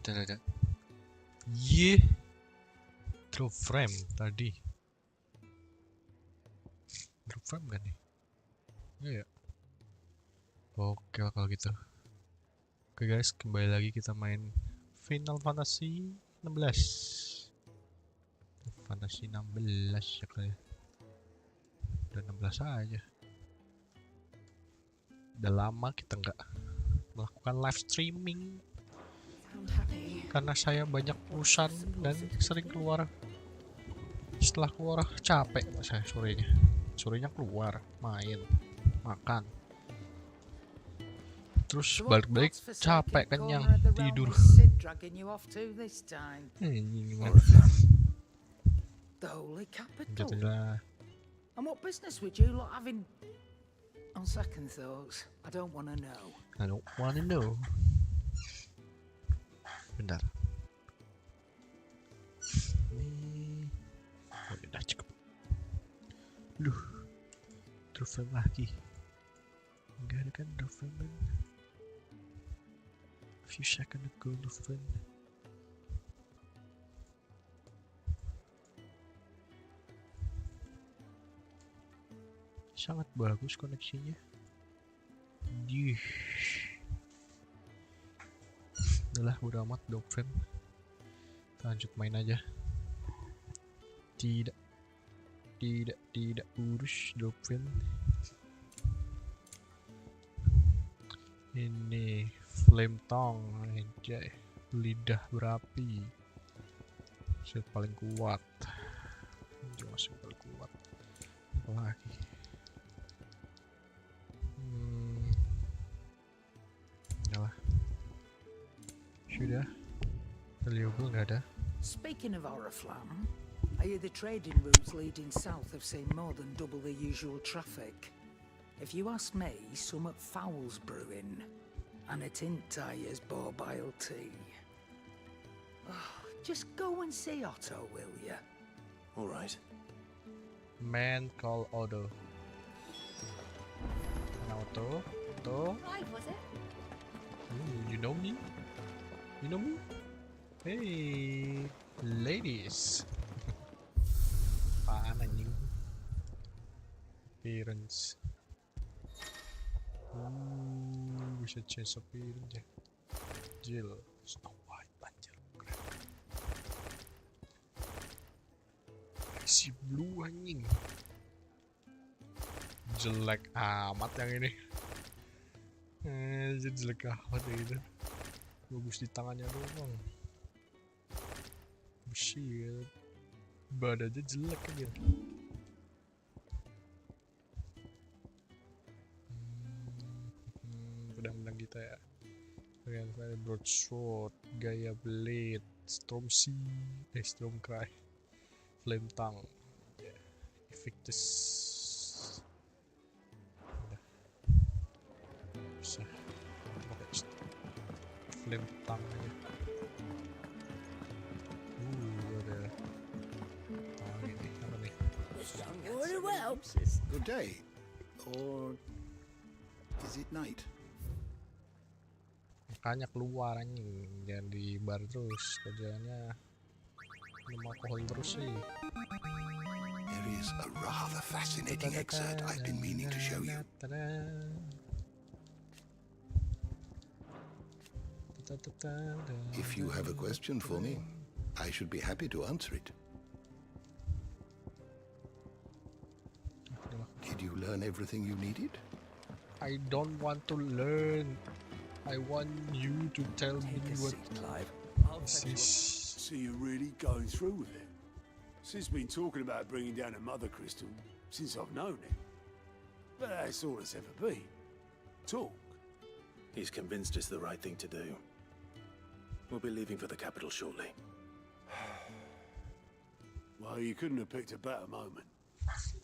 Ada. Drop frame tadi. Drop frame kan nih? Iya. Oke kalau gitu. Oke guys, kembali lagi kita main Final Fantasy 16. Fantasy 16 ya kali. Udah 16 aja. Udah lama kita nggak melakukan live streaming karena saya banyak urusan dan sering keluar. Setelah keluar capek saya sorenya keluar main makan terus balik-balik capek kenyang tidur. Jadilah. And what business would you lot having? On second thoughts, I don't want to know. I don't want to know. Bentar. Ini. Oh, udah cukup. Duh. Drop frame lagi. Enggak ada kan drop frame kan? A few seconds ago drop frame. Sangat bagus koneksinya. Dih. Udah udah amat drop frame. Kita lanjut main aja. Tidak urus drop frame. Ini flame tongue aja, lidah berapi. Set paling kuat. Ini masih paling kuat. Apa lagi? Yalah. Sudah. Valuable nggak ada. Speaking of Oriflamme, I hear the trading routes leading south have seen more than double the usual traffic. If you ask me, some at foul's brewing, and at Intire's borbile tea. Oh, just go and see Otto, will ya? All right. Man call Otto. Otto? Right, was it? You know me? You know me? Hey, ladies. Apaan anjing? Appearance. Bisa change appearance ya. Jill, Snow White, banjir. Si blue anjing. Jelek amat yang ini. Jadi jelek amat ya gitu. Bagus di tangannya doang. Bullshit. Badannya jelek aja. Pedang-pedang kita ya. Kalian saya broadsword, gaya blade, storm cry, flame tongue, effectus. Bisa pakai flame tongue aja. Ada ini apa nih? Good day. Or is it night? Makanya keluar anjing, jangan di bar terus, kerjaannya minum alkohol terus sih. There is a rather fascinating excerpt I've been meaning to show you. If you have a question for me, I should be happy to answer it. Did you learn everything you needed? I don't want to learn. I want you to tell me what this is. So you're really going through with it? Since been talking about bringing down a Mothercrystal since I've known him. But that's all it's ever been. Talk. He's convinced it's the right thing to do. We'll be leaving for the capital shortly. Well, you couldn't have picked a better moment.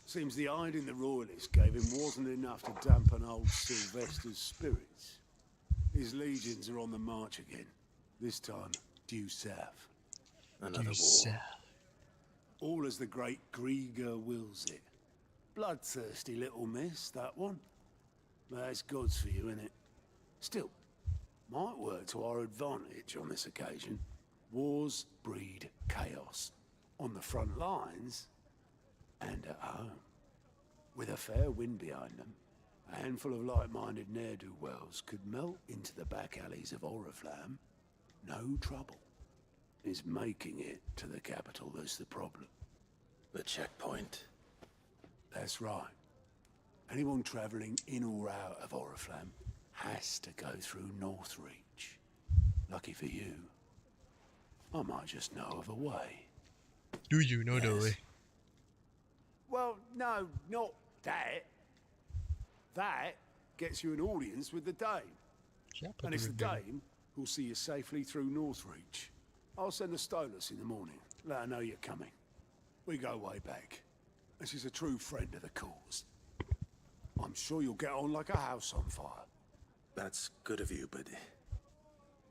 Seems the hiding the royalists gave him wasn't enough to dampen old Sylvester's spirits. His legions are on the march again. This time, due south. Another war. All as the great Grieger wills it. Bloodthirsty little miss, that one. That's God's for you, innit? Still, might work to our advantage on this occasion. Wars breed chaos. On the front lines and at home. With a fair wind behind them, a handful of like-minded ne'er-do-wells could melt into the back alleys of Oriflamme. No trouble. It's making it to the capital that's the problem. The checkpoint. That's right. Anyone travelling in or out of Oriflamme has to go through Northreach. Lucky for you, I might just know of a way. Do you know the way? Well, no, not that. That gets you an audience with the Dame. Siapa And it's tuh the Dame? Dame who'll see you safely through Northreach. I'll send the Stolas in the morning. Let her know you're coming. We go way back. And she's a true friend of the cause. I'm sure you'll get on like a house on fire. That's good of you, but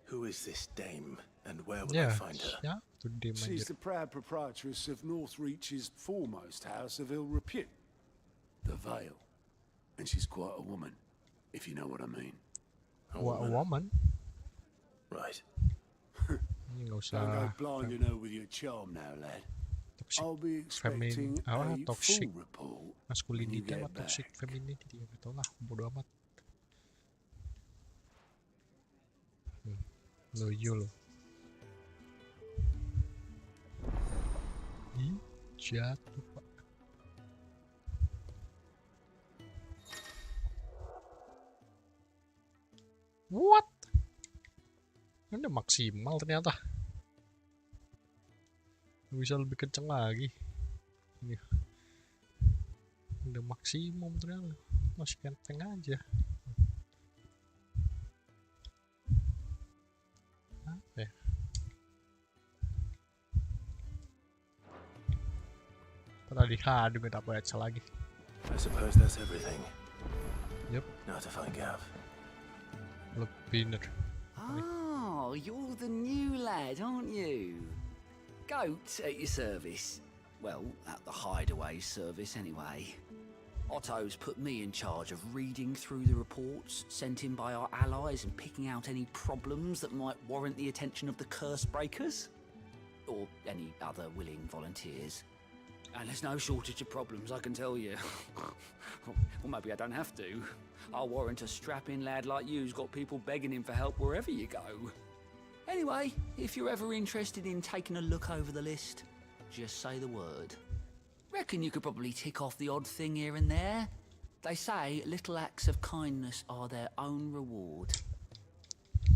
who is this dame, and where will I Ya, find her? siapa tuh Dame She's anjir? the proud proprietress of Northreach's foremost house of ill repute, the Vale. And she's quite a woman, if you know what I mean. Wah, a woman? Right. Ini nggak Don't go usah blinding her with your charm now, lad. toxic I'll be expecting a toxic full report when you masculinity get atau toxic back. femininity, ya tau lah, bodo amat. Loyo lo. Ih, jatuh pak. What? Ini udah maksimal ternyata. Bisa lebih kenceng lagi. Ini udah maksimum ternyata. Masih kenteng aja. Apa ya? Tadi hadu nggak dapat baca lagi. I suppose that's everything. Yep, Now to find Gav. look pinner. Oh, you're the new lad, aren't you? Goat at your service. Well, at the hideaway service anyway. Otto's put me in charge of reading through the reports sent in by our allies and picking out any problems that might warrant the attention of the curse breakers. Or any other willing volunteers. And there's no shortage of problems, I can tell you. Or maybe I don't have to. I'll warrant a strapping lad like you's got people begging him for help wherever you go. Anyway, if you're ever interested in taking a look over the list, just say the word. Reckon you could probably tick off the odd thing here and there. They say little acts of kindness are their own reward.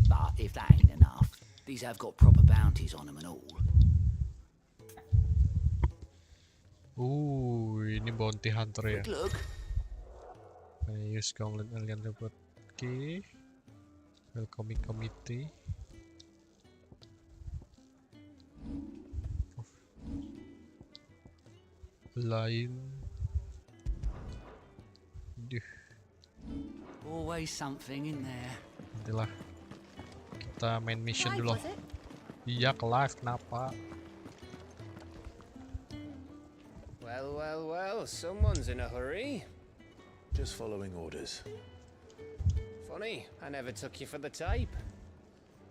But if that ain't enough, these have got proper bounties on them and all. Ini bounty hunter ya. Quick look. Use gauntlet alien report key. Welcoming committee. Lain. Duh, Always something in there. nantilah kita main mission Live, dulu. was it? Iya, ke live kenapa? Well, well, well, someone's in a hurry. Just following orders. Funny, I never took you for the type.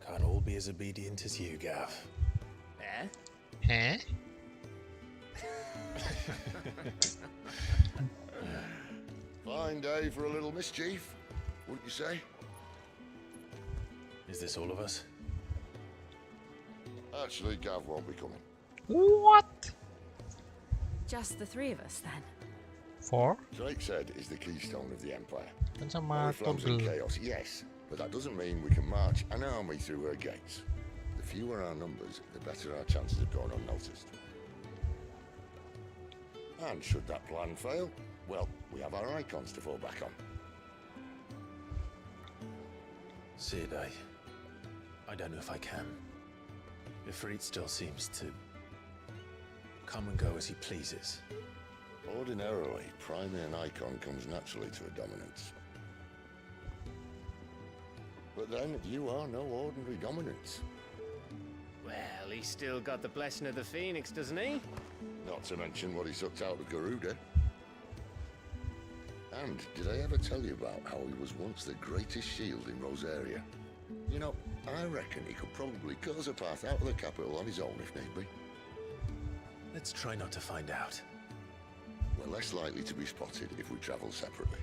Can't all be as obedient as you, Gav. Eh? Heh? Fine day for a little mischief, wouldn't you say? Is this all of us? Actually, Gav won't be coming. What? Just the three of us then. 4? Drake said is the keystone of the Empire. Kan sama Oriflamme's in Toggle. chaos, yes, but that doesn't mean we can march an army through her gates. The fewer our numbers, the better our chances of going unnoticed. And should that plan fail, well, we have our icons to fall back on. Sid, I don't know if I can. Ifrit still seems to come and go as he pleases. Ordinarily, priming an icon comes naturally to a dominance. But then, you are no ordinary dominance. Well, he's still got the blessing of the Phoenix, doesn't he? Not to mention what he sucked out of Garuda. And did I ever tell you about how he was once the greatest shield in Rosaria? You know, I reckon he could probably cut us a path out of the capital on his own if need be. Let's try not to find out. We're less likely to be spotted if we travel separately.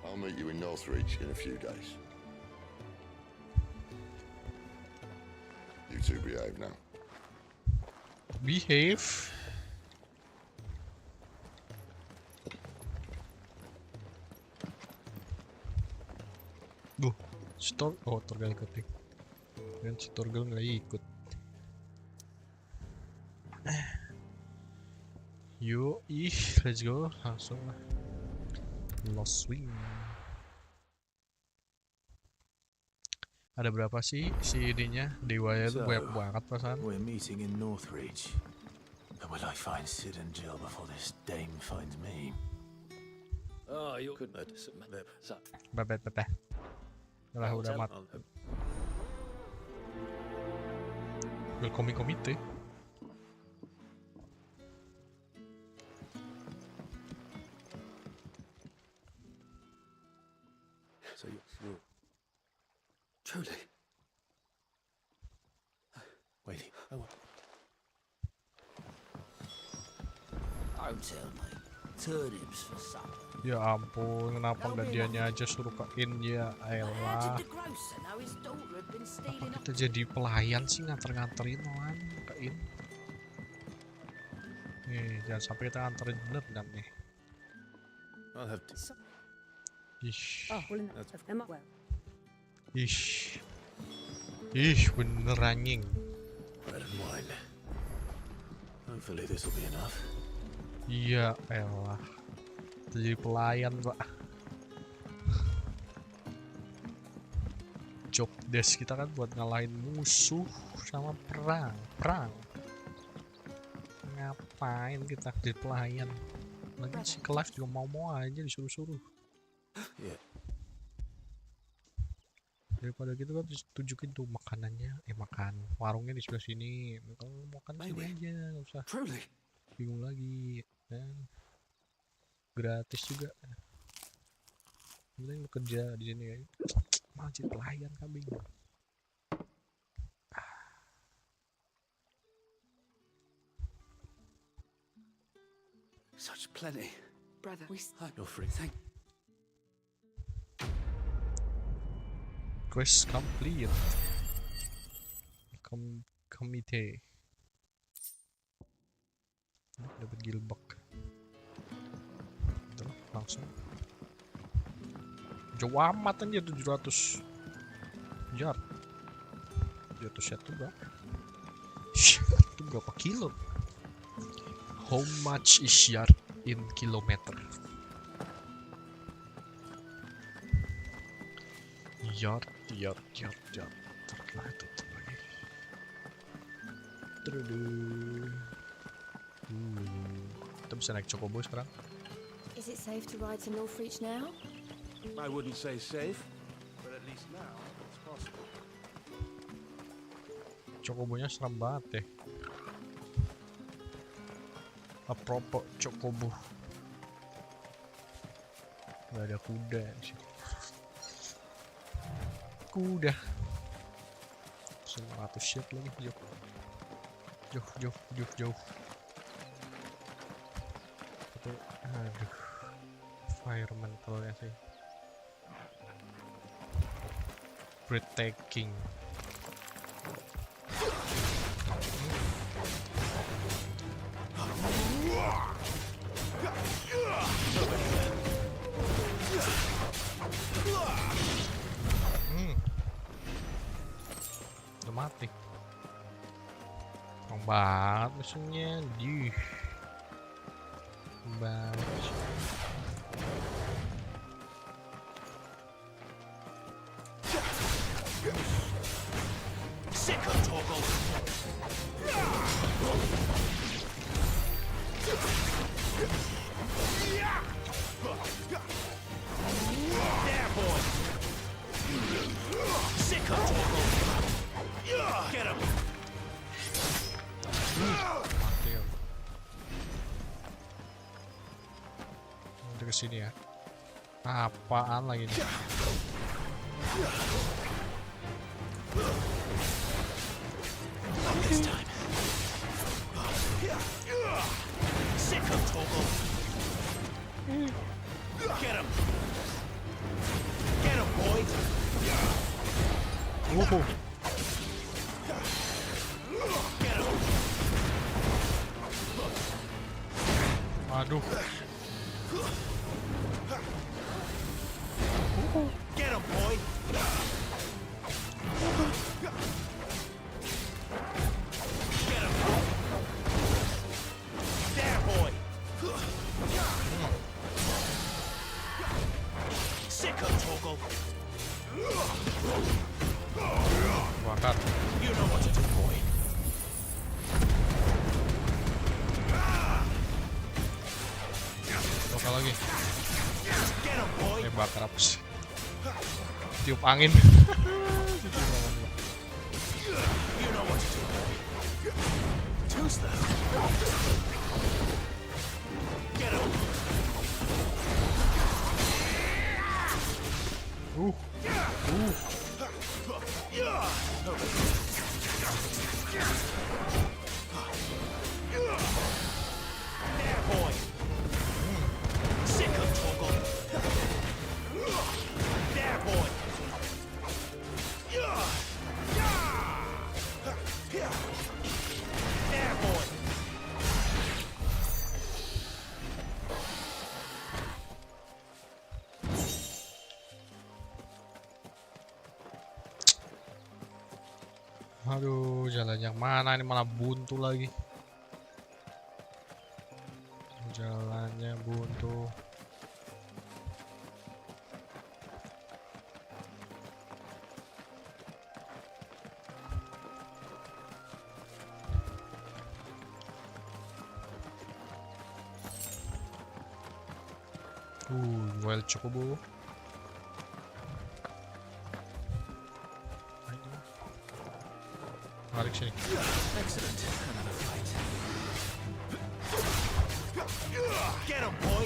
I'll meet you in Northreach in a few days. You two behave now. Behave. Oh, Torgal ikut nih. Dan si Torgal nggak ikut. Yuk, let's go, langsung lah. Lost swing. Ada berapa sih si ininya? Dewanya tuh banyak banget perasaan. We're meeting in Northreach. But will I find Sid and Jill before this dame finds me? Oh, you could Bebe. Udah mat. Welcoming committee. So you're Truly. waiting. Oh, Don't tell me. Turnips for supper. Ya ampun, kenapa nggak dianya aja suruh ke in ya, elah. Apa kita jadi pelayan sih nganter-nganterin orang ke in? Nih, jangan sampai kita nganterin bener kan nih. I'll have to. Ish, well. ish, bener anjing. Bread and wine. Hopefully this will be enough. Iya, elah. Kita jadi pelayan, Pak. Job desk kita kan buat ngalahin musuh sama perang. Ngapain kita jadi pelayan? Lagi si Clive juga mau aja disuruh-suruh. Yeah. Daripada gitu kan tunjukin tuh makanannya, makan warungnya di sebelah sini. Kalau makan di sini aja, nggak usah Truly. bingung lagi. Dan gratis juga. Mending lu kerja di sini kan. Malah jadi pelayan kambing. Such plenty. Brother, You're free. Thank Quest complete. Committee. Dapat gilbak. Udah, langsung. Jauh amat aja 700 yard. 700 yard tuh berapa? Itu berapa kilo? How much is yard in kilometer? Yard. Terlagi. Kita bisa naik chocobo sekarang. is it safe to ride to Northreach now? I wouldn't say safe, but at least now it's possible. Chocobonya serem banget deh. Apropos chocobo. Gak ada kuda sih. Kuda 900 shit lagi. Jauh. Itu aduh, environmentalnya sih breathtaking. Udah mati. Bang banget mesinnya. Banget. Mati ya. Udah kesini ya. Apaan lagi nih? Not this time. Sick of Toggle. Get him. Get him, boy. Wuhu. Get him. Aduh. Get him, boy. Get him. There, boy. Sick of Toggle. Bakar. You know what to do, boy. Bakar lagi. Get him, boy. Bakar apa sih? Tiup angin. You know what to do, boy. Too slow. Get him. There, boy. Sick of Toggle. There, boy. There, boy. Aduh, jalan yang mana ini malah buntu lagi. Jalannya buntu. Well cukup bu. Tarik sini. Excellent. Another fight. Get him, boy.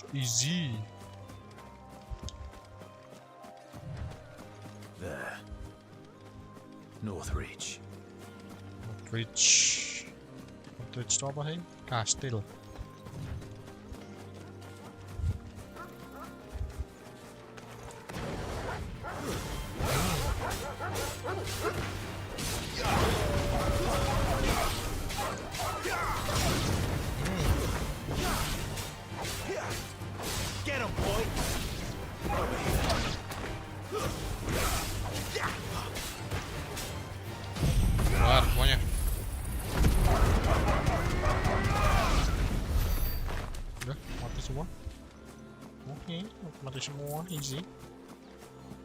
Easy. There. North Reach. Northridge itu apa sih? Kastil. Get him, boy. Keluar semuanya. Udah mati semua. Oke, mati semua, easy.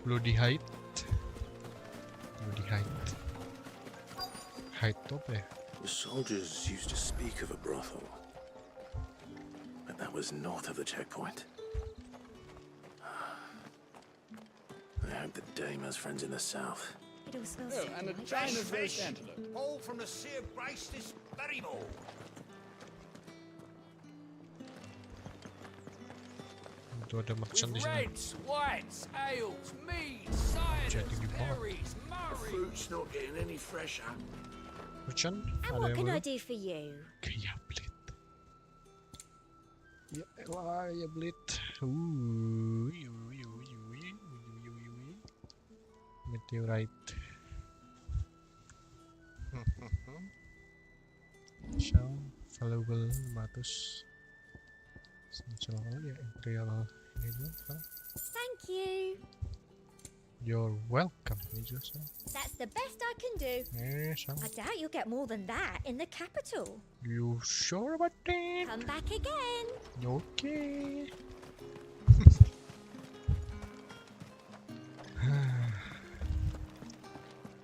Bloody hide. Bloody hide. Hide tuh apa ya? The soldiers used to speak of a brothel, but that was north of the checkpoint. I hope the dame has friends in the south. It all smells so And a nice. China's roast antelope. all from the Sea of Grace this very morning. Itu ada merchant di sini. whites, ales, meads, Jadi di bawah. Fruit's not getting any fresher. Merchant? And Ada what yang can I baru? do for you? Kayak blit. Ya elah, ya blit. Meteorite. Shell valuable 500. Essential ya imperial ini juga kan. Thank you. You're welcome ini juga so. That's the best I can do. So. I doubt you'll get more than that in the capital. You sure about that? Come back again. Okay.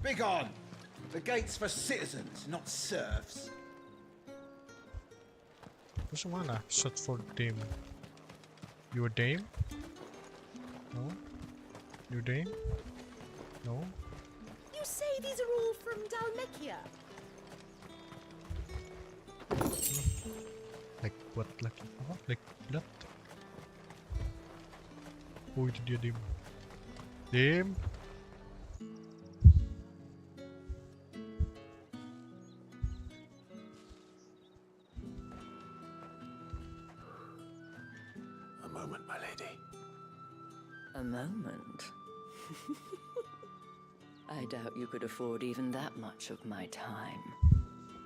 Begone! The gate's for citizens, not serfs. Terus mana? Search for dame. You a dame? No? You dame? No? You say these are all from Dalmekia? Like what? Like apa? Like blood? Oh, itu dia Dim. Dim. A moment, my lady. A moment? I doubt you could afford even that much of my time.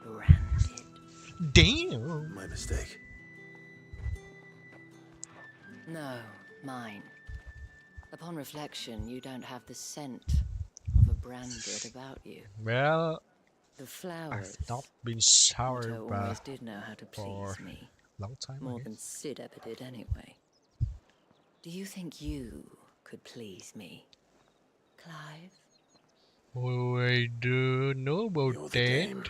Branded. Damn. My mistake. No, mine. Upon reflection, you don't have the scent of a branded about you. Well, The flowers. I've not been showered Otto by always did know how to for please me. long time. More I than guess. Sid ever did anyway. Do you think you could please me, Clive? Oh, I don't know about You're the that. dame.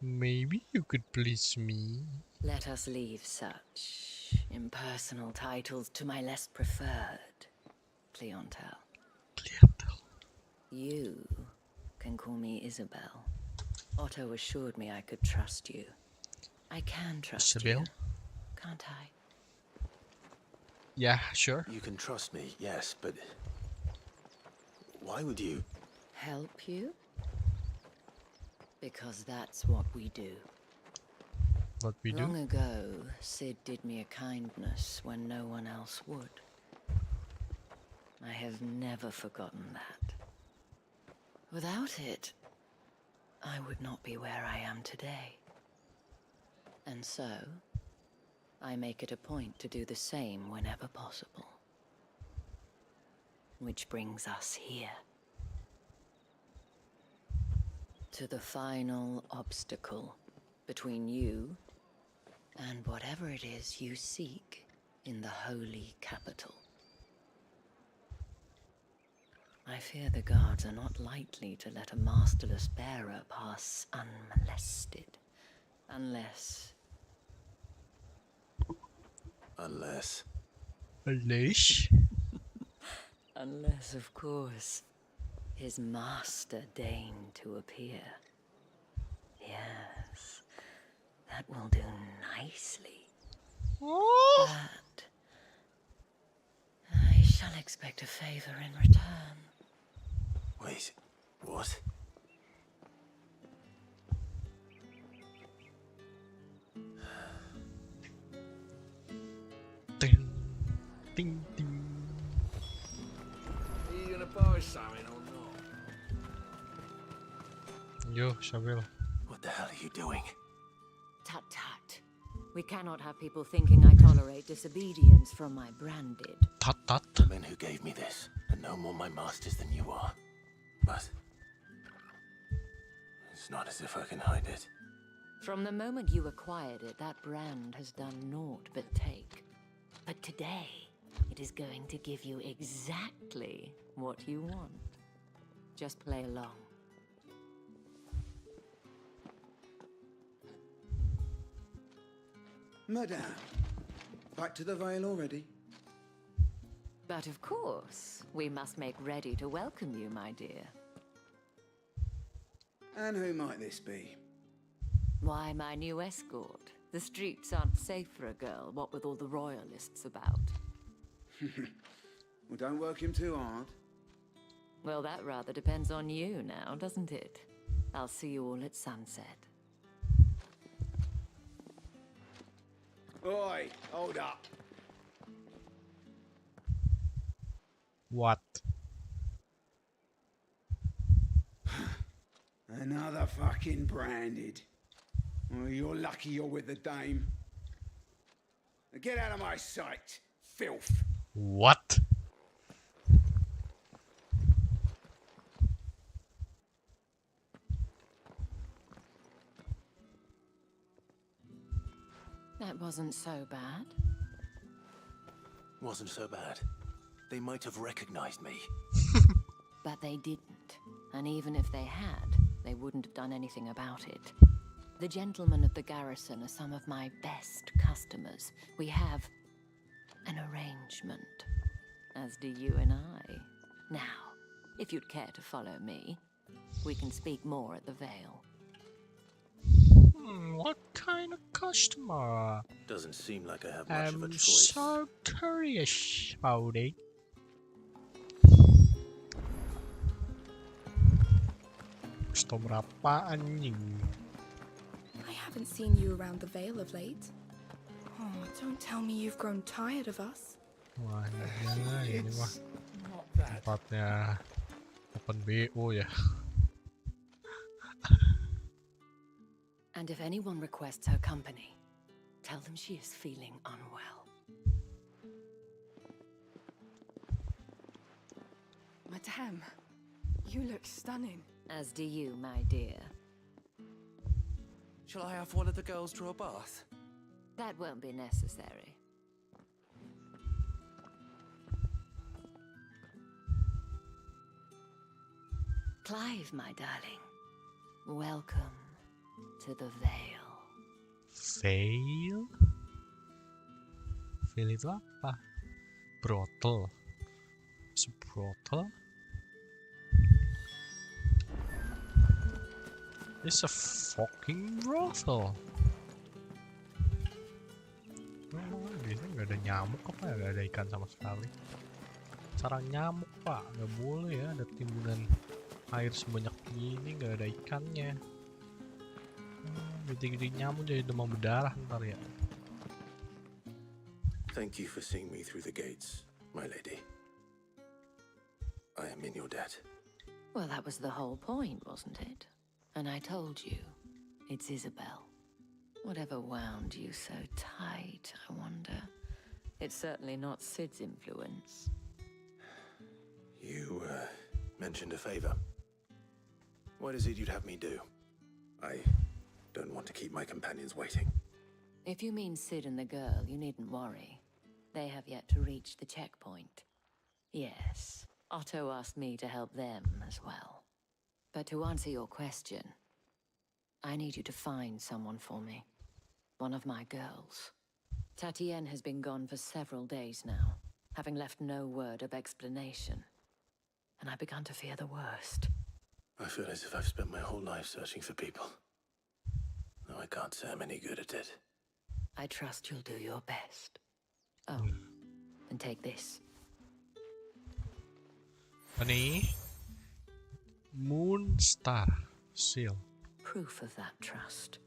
Maybe you could please me. Let us leave such impersonal titles to my less preferred clientele. You can call me Isabel. Otto assured me I could trust you. I can trust Isabel? you, can't I? Yeah, sure. You can trust me, yes, but why would you? Help you? Because that's what we do. What we do? Long ago, Sid did me a kindness when no one else would. I have never forgotten that. Without it, I would not be where I am today. And so, I make it a point to do the same whenever possible. Which brings us here. To the final obstacle between you and whatever it is you seek in the holy capital. I fear the guards are not likely to let a masterless bearer pass unmolested. Unless... Unless. Unless. Unless, of course, his master deigned to appear. Yes, that will do nicely. But I shall expect a favor in return. Wait, what? Ding, ding, ding. Are you gonna buy something or not? Yo, Shabel. What the hell are you doing? Tut tut. We cannot have people thinking I tolerate disobedience from my branded. Tut tut. The men who gave me this are no more my masters than you are. But it's not as if I can hide it. From the moment you acquired it, that brand has done naught but take. But today, it is going to give you exactly what you want. Just play along. Madame, back to the Vale already? But of course, we must make ready to welcome you, my dear. And who might this be? Why, my new escort. The streets aren't safe for a girl, what with all the royalists about. Well, don't work him too hard. Well, that rather depends on you now, doesn't it? I'll see you all at sunset. Oi, hold up. What? Another fucking branded. Oh, you're lucky you're with the dame. Now get out of my sight, filth. What? That wasn't so bad. Wasn't so bad. They might have recognized me. But they didn't. And even if they had, they wouldn't have done anything about it. The gentlemen of the garrison are some of my best customers. We have an arrangement. as do you and I. Now, if you'd care to follow me, we can speak more at the Vale. What kind of customer? Doesn't seem like I have much of a I'm choice. so curious about it. Customer apa anjing? I haven't seen you around the Vale of late. Oh, don't tell me you've grown tired of us. Wah, ini mah Not that. tempatnya open BO ya. And if anyone requests her company, tell them she is feeling unwell. Madame, you look stunning. As do you, my dear. Shall I have one of the girls draw a bath? That won't be necessary. Clive, my darling. Welcome to the Vale. Veil? Veil itu apa? Brothel. Brothel? It's a fucking brothel. Biasanya nggak ada nyamuk apa ya? Nggak ada ikan sama sekali. Sarang nyamuk pak, nggak boleh ya ada timbunan air sebanyak ini nggak ada ikannya. Gede-gede nyamuk jadi demam berdarah ntar ya. Thank you for seeing me through the gates, my lady. I am in your debt. Well, that was the whole point, wasn't it? And I told you, it's Isabel. Whatever wound you so tight, I wonder. It's certainly not Sid's influence. You, mentioned a favor. What is it you'd have me do? I don't want to keep my companions waiting. If you mean Sid and the girl, you needn't worry. They have yet to reach the checkpoint. Yes, Otto asked me to help them as well. But to answer your question, I need you to find someone for me. One of my girls. Tatienne has been gone for several days now, having left no word of explanation. And I began to fear the worst. I feel as if I've spent my whole life searching for people. Though I can't say I'm any good at it. I trust you'll do your best. Oh, and take this. Ini Moon Star Seal. Proof of that trust.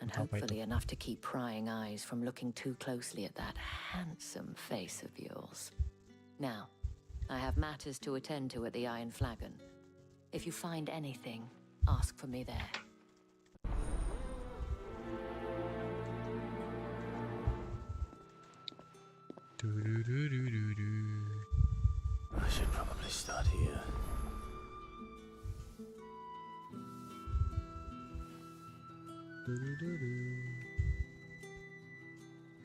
And Apa itu? hopefully enough to keep prying eyes from looking too closely at that handsome face of yours. Now, I have matters to attend to at the Iron Flagon. If you find anything, ask for me there. I should probably start here.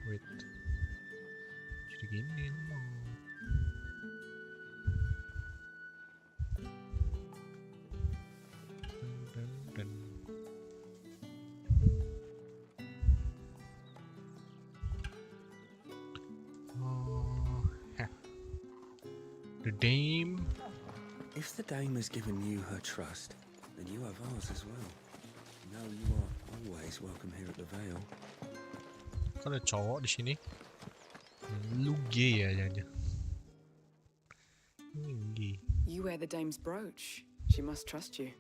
Wait. Jadi gini loh. Dun. Oh, the dame. If the dame has given you her trust, then you have ours as well. No, you are always welcome here at the Vale. Kok ada cowok di sini? Lu gay ya jangan. Gay. You wear the dame's brooch. She must trust you.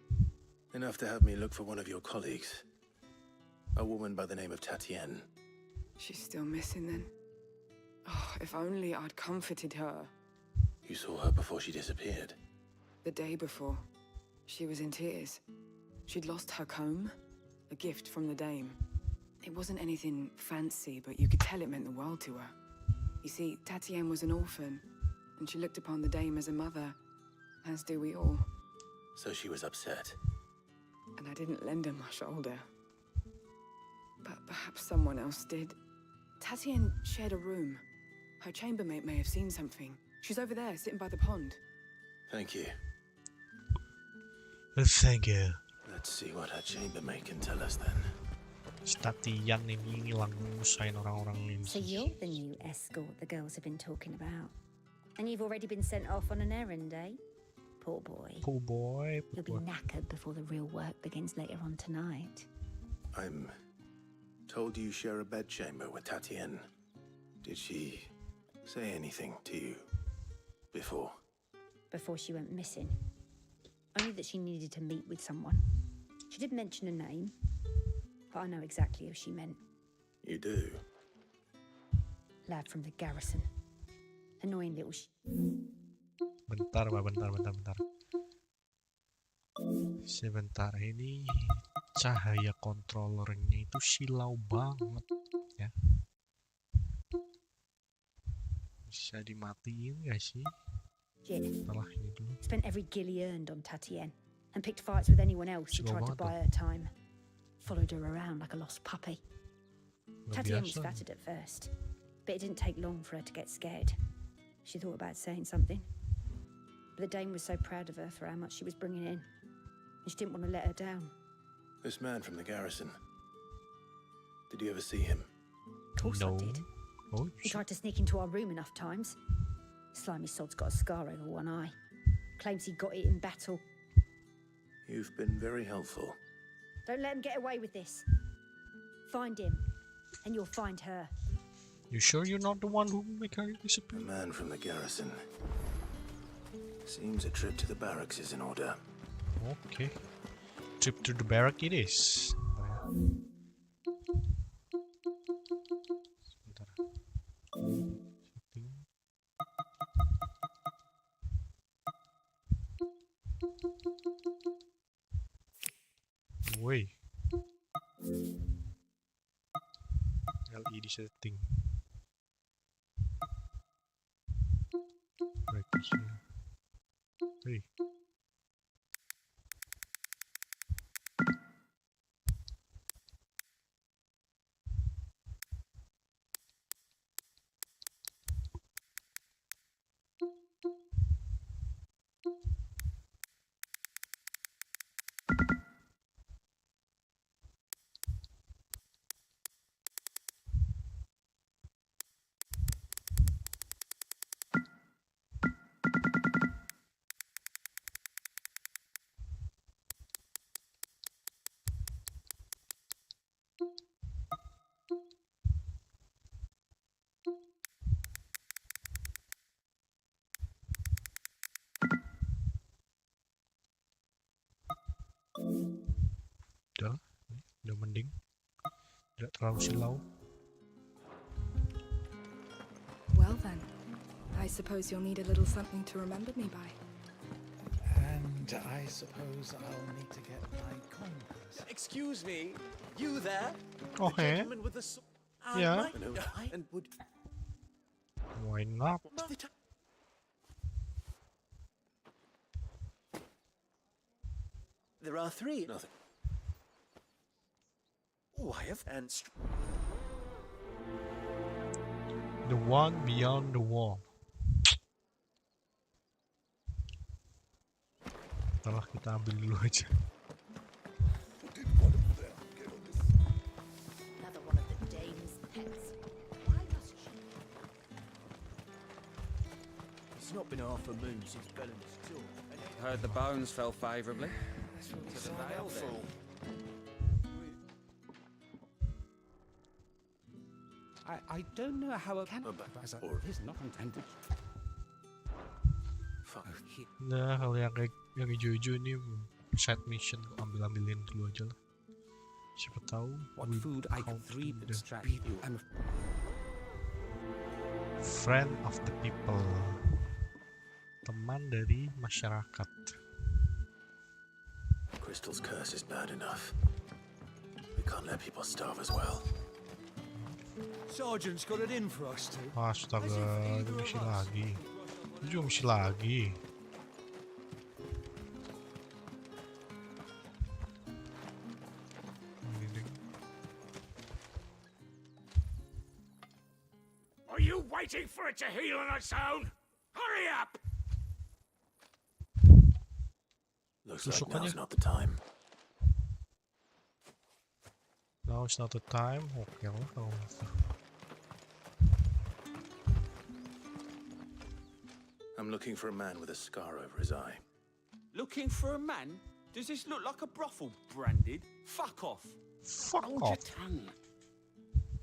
Enough to have me look for one of your colleagues. A woman by the name of Tatienne. She's still missing then. Oh, if only I'd comforted her. You saw her before she disappeared. The day before, she was in tears. She'd lost her comb, a gift from the dame. It wasn't anything fancy, but you could tell it meant the world to her. You see, Tatienne was an orphan, and she looked upon the dame as a mother, as do we all. So she was upset. And I didn't lend her my shoulder. But perhaps someone else did. Tatienne shared a room. Her chambermaid may have seen something. She's over there, sitting by the pond. Thank you. Thank you. Let's see what her chambermaid can tell us then. Tatian ini ngilang ngusain orang-orang ini. So you're the new escort the girls have been talking about. And you've already been sent off on an errand, eh? Poor boy. Poor boy. He'll be knackered before the real work begins later on tonight. I'm told you share a bedchamber with Tatienne. Did she say anything to you before? Before she went missing. Only that she needed to meet with someone. She did mention a name, but I know exactly who she meant. You do? Lad from the garrison. Annoying little Bentar, Mbak, bentar. Sebentar, ini cahaya controllernya itu silau banget ya. Bisa dimatiin gak sih? Setelah ini dulu. Spent every guilly earned on Tatienne and picked fights with anyone else who tried to buy her time. Followed her around like a lost puppy. Tatienne was flattered at first, but it didn't take long for her to get scared. She thought about saying something, but the Dame was so proud of her for how much she was bringing in, and she didn't want to let her down. This man from the garrison. Did you ever see him? Of course I did. Oh, He tried to sneak into our room enough times. Slimy sod's got a scar over one eye. Claims he got it in battle. You've been very helpful. Don't let him get away with this. Find him, and you'll find her. You sure you're not the one who make her disappear? A man from the garrison. Seems a trip to the barracks is in order. Okay. Trip to the barrack it is. Sebentar. Setting. Woi. LED setting. Hey. Udah mending, tidak terlalu silau. Well then, I suppose you'll need a little something to remember me by. And I suppose I'll need to get my compass. Excuse me, you there? Oh, The hey? gentleman with the Yeah. And would Why not? There are three. Nothing. Why have and The one beyond the wall. Setelah kita ambil dulu aja. Another one of the Dame's pets. Why must she? It's not been half a moon since Bellamy's tour. Heard the bones fell favourably. To the Vale, then. I don't know how a cannon is not intended. Nah, kalau yang kayak yang hijau-hijau ini side mission, ambilin dulu aja lah. Siapa tahu. What food I can three distract you and friend of the people. Teman dari masyarakat. Crystal's curse is bad enough. We can't let people starve as well. Sergeant's got it in for us too. Astaga, ini misi lagi. Ini juga misi lagi. Are you waiting for it to heal on its own? Hurry up! Looks like now's not the time. Now is not the time. Oke lah kalau gitu. I'm looking for a man with a scar over his eye. Looking for a man? Does this look like a brothel, Branded? Fuck off. Hold your tongue.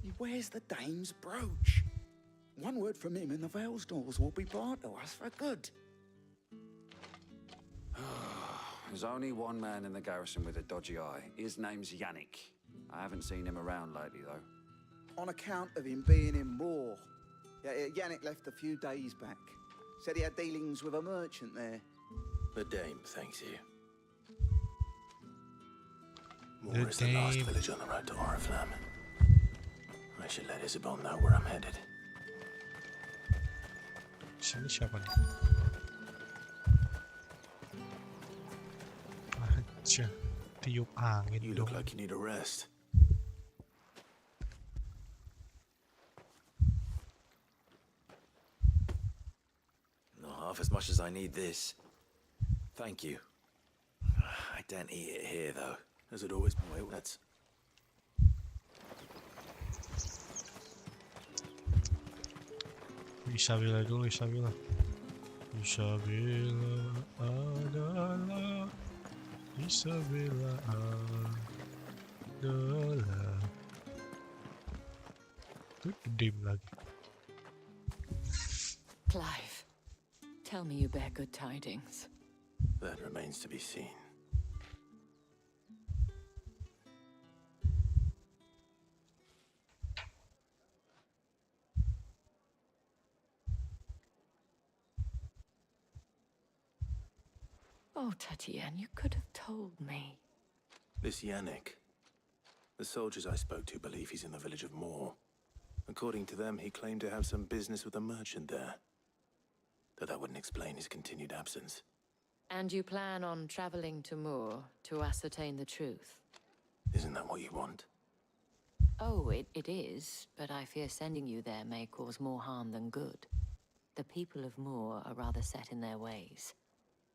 He wears the dame's brooch. One word from him and the Vale's doors will be barred to us for good. There's only one man in the garrison with a dodgy eye. His name's Yannick. I haven't seen him around lately, though. On account of him being in war. Yeah, Yannick left a few days back. Said he had dealings with a merchant there. The dame thanks you. The Moor is the last dame. village on the road to Oriflamme. I should let Isabel know where I'm headed. Sini siapa nih? Aja, tiup angin You dong. look like you need a rest. Not half as much as I need this. Thank you. I don't eat it here, though. Has it always been way? That's Isabella dulu, Isabella. Isabella adalah Isabella adalah. Itu dim lagi. Clive, tell me you bear good tidings. that remains to be seen. Oh, Tatienne, you could have told me. This Yannick. The soldiers I spoke to believe he's in the village of Moor. According to them, he claimed to have some business with a merchant there. Though that wouldn't explain his continued absence. And you plan on traveling to Moor to ascertain the truth? Isn't that what you want? Oh, it is, but I fear sending you there may cause more harm than good. The people of Moor are rather set in their ways.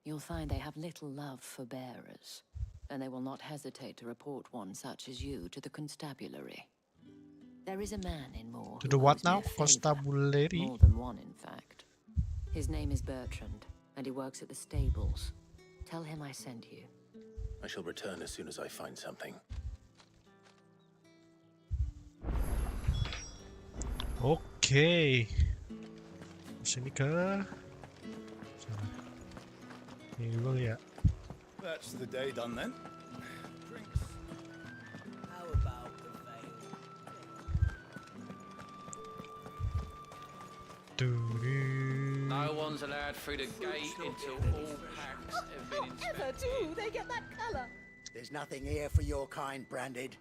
You'll find they have little love for bearers, and they will not hesitate to report one such as you to the constabulary. There is a man in Moor. To the what now? Constabulary? More than one, in fact. His name is Bertrand, and he works at the stables. Tell him I sent you. I shall return as soon as I find something. Oke. Sini ke sana. Ini dulu ya. That's the day done then. How about the veil? No one's allowed through the gate until all packs have been inspected. do they get that colour? There's nothing here for your kind, Branded.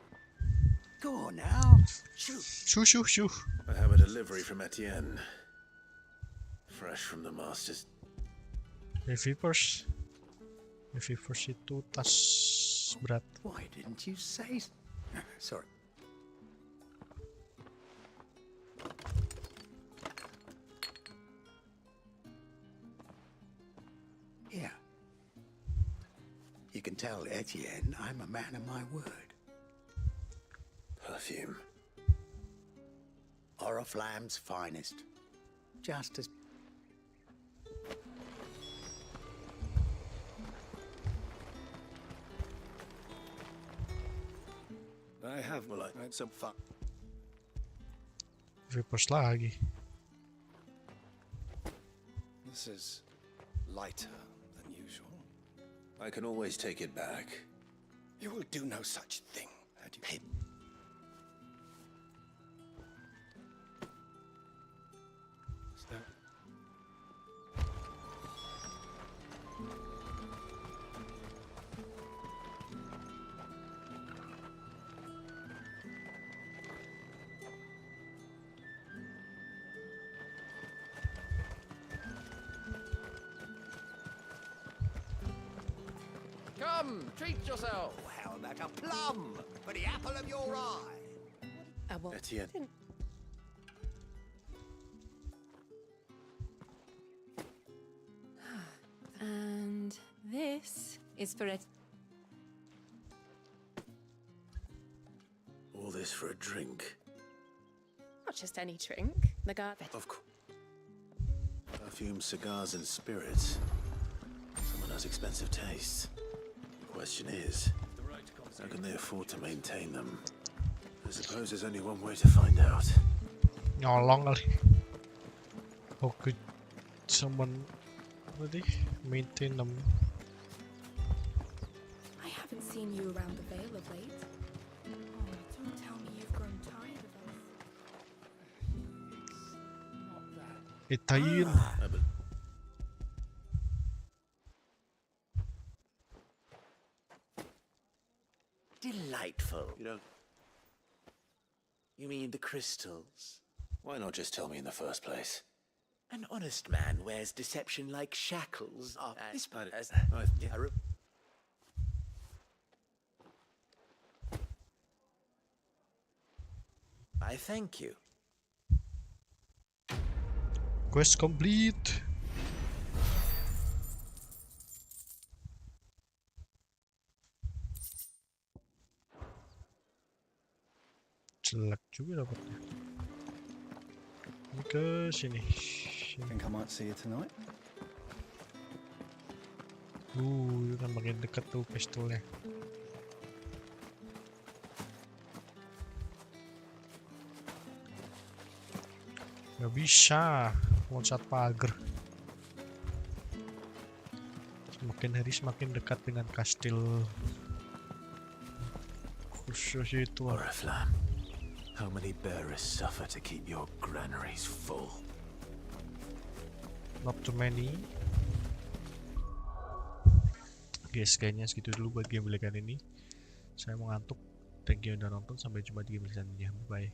Go on now. Shoot. Shoo, shoo, shoo. I have a delivery from Etienne. Fresh from the masters. Revivers. Revivers itu tas berat. Why didn't you say? Sorry. Here. You can tell Etienne I'm a man of my word. Perfume. Oriflamme's finest. Just as... I have, well, I had some fun. Revivers lagi. This is lighter than usual. I can always take it back. You will do no such thing. Had you hid? Is that... Come, treat yourself. How about a plum for the apple of your eye? Etienne. And this is for it. All this for a drink. Not just any drink. The guard. Of course. Perfume cigars and spirits. Someone has expensive tastes. The question is, how can they afford to maintain them? I suppose there's only one way to find out. Nyolong kali. How could someone really maintain them? I haven't seen you around the Vale of late. Oh, don't tell me you've grown tired of us. Itain. Delightful. You mean the crystals? Why not just tell me in the first place? An honest man wears deception like shackles. This part as I thank you. Quest complete. Jelek juga dapatnya. Ini ke sini. Think I might see you tonight. Kan makin dekat tuh pistolnya. Gak bisa loncat pagar. Semakin hari semakin dekat dengan kastil khusus itu. How many bearers suffer to keep your granaries full? Not too many. Guys, kayaknya segitu dulu buat gameplay kali ini. Saya mau ngantuk. Thank you udah nonton. Sampai jumpa di game selanjutnya. Bye.